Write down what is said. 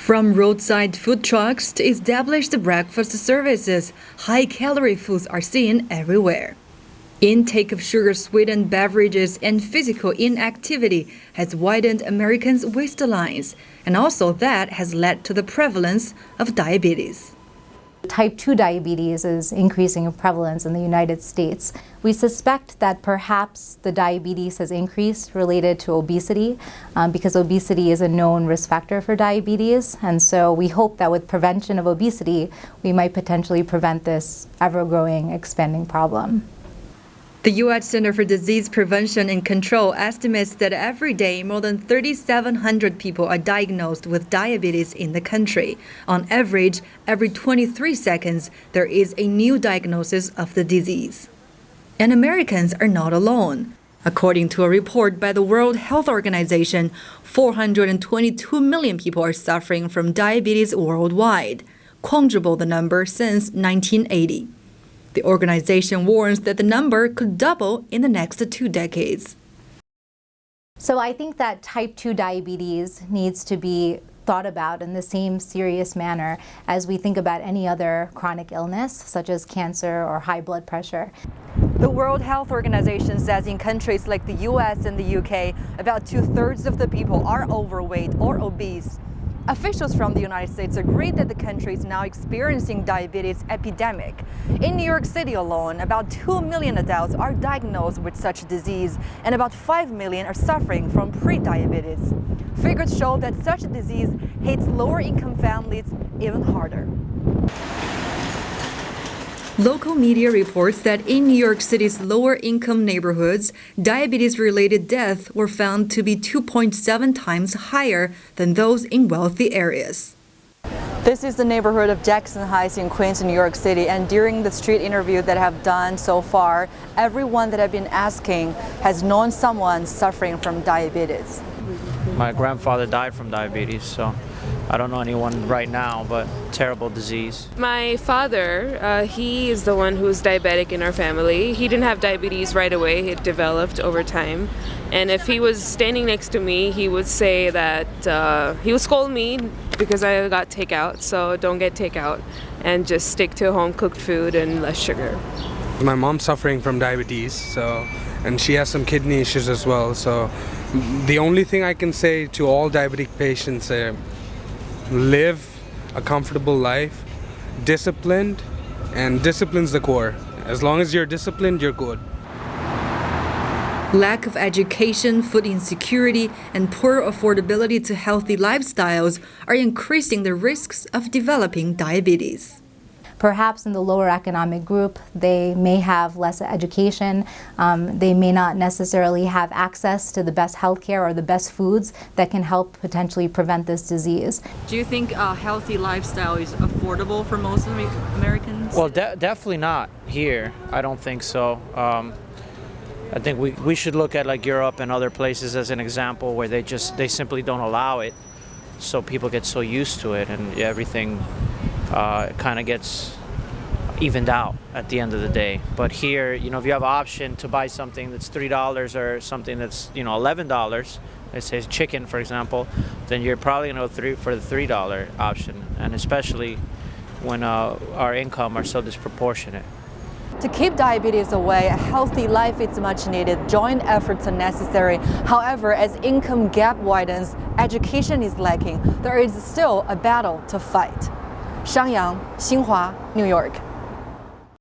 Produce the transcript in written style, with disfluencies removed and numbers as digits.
From roadside food trucks to established breakfast services, high-calorie foods are seen everywhere. Intake of sugar-sweetened beverages and physical inactivity has widened Americans' waistlines, and also that has led to the prevalence of diabetes. Type 2 diabetes is increasing in prevalence in the United States. We suspect that perhaps the diabetes has increased related to obesity because obesity is a known risk factor for diabetes. And so we hope that with prevention of obesity, we might potentially prevent this ever-growing, expanding problem. The U.S. Center for Disease Prevention and Control estimates that every day more than 3,700 people are diagnosed with diabetes in the country. On average, every 23 seconds, there is a new diagnosis of the disease. And Americans are not alone. According to a report by the World Health Organization, 422 million people are suffering from diabetes worldwide, quadruple the number since 1980. The organization warns that the number could double in the next 2 decades. So I think that type 2 diabetes needs to be thought about in the same serious manner as we think about any other chronic illness, such as cancer or high blood pressure. The World Health Organization says in countries like the US and the UK, about 2/3 of the people are overweight or obese. Officials from the United States agree that the country is now experiencing diabetes epidemic. In New York City alone, about 2 million adults are diagnosed with such disease, and about 5 million are suffering from pre-diabetes. Figures show that such a disease hits lower-income families even harder. Local media reports that in New York City's lower-income neighborhoods, diabetes-related deaths were found to be 2.7 times higher than those in wealthy areas. This is the neighborhood of Jackson Heights in Queens, New York City, and during the street interview that I have done so far, everyone that I've been asking has known someone suffering from diabetes. My grandfather died from diabetes, so I don't know anyone right now, but terrible disease. My father, he is the one who's diabetic in our family. He didn't have diabetes right away, it developed over time. And if he was standing next to me, he would say that, he would scold me because I got takeout, so don't get takeout and just stick to home cooked food and less sugar. My mom's suffering from diabetes, and she has some kidney issues as well, so the only thing I can say to all diabetic patients is live a comfortable life, disciplined, and discipline's the core. As long as you're disciplined, you're good. Lack of education, food insecurity, and poor affordability to healthy lifestyles are increasing the risks of developing diabetes. Perhaps in the lower economic group, they may have less education. They may not necessarily have access to the best healthcare or the best foods that can help potentially prevent this disease. Do you think a healthy lifestyle is affordable for most Americans? Well, definitely not here. I don't think so. I think we should look at like Europe and other places as an example where they simply don't allow it, so people get so used to it and everything kind of gets evened out at the end of the day. But here, if you have an option to buy something that's $3 or something that's $11, let's say chicken for example, then you're probably going to go for the $3 option, and especially when our income are so disproportionate. To keep diabetes away, a healthy life is much needed. Joint efforts are necessary. However, as income gap widens, education is lacking. There is still a battle to fight. Shangyang, Xinhua, New York.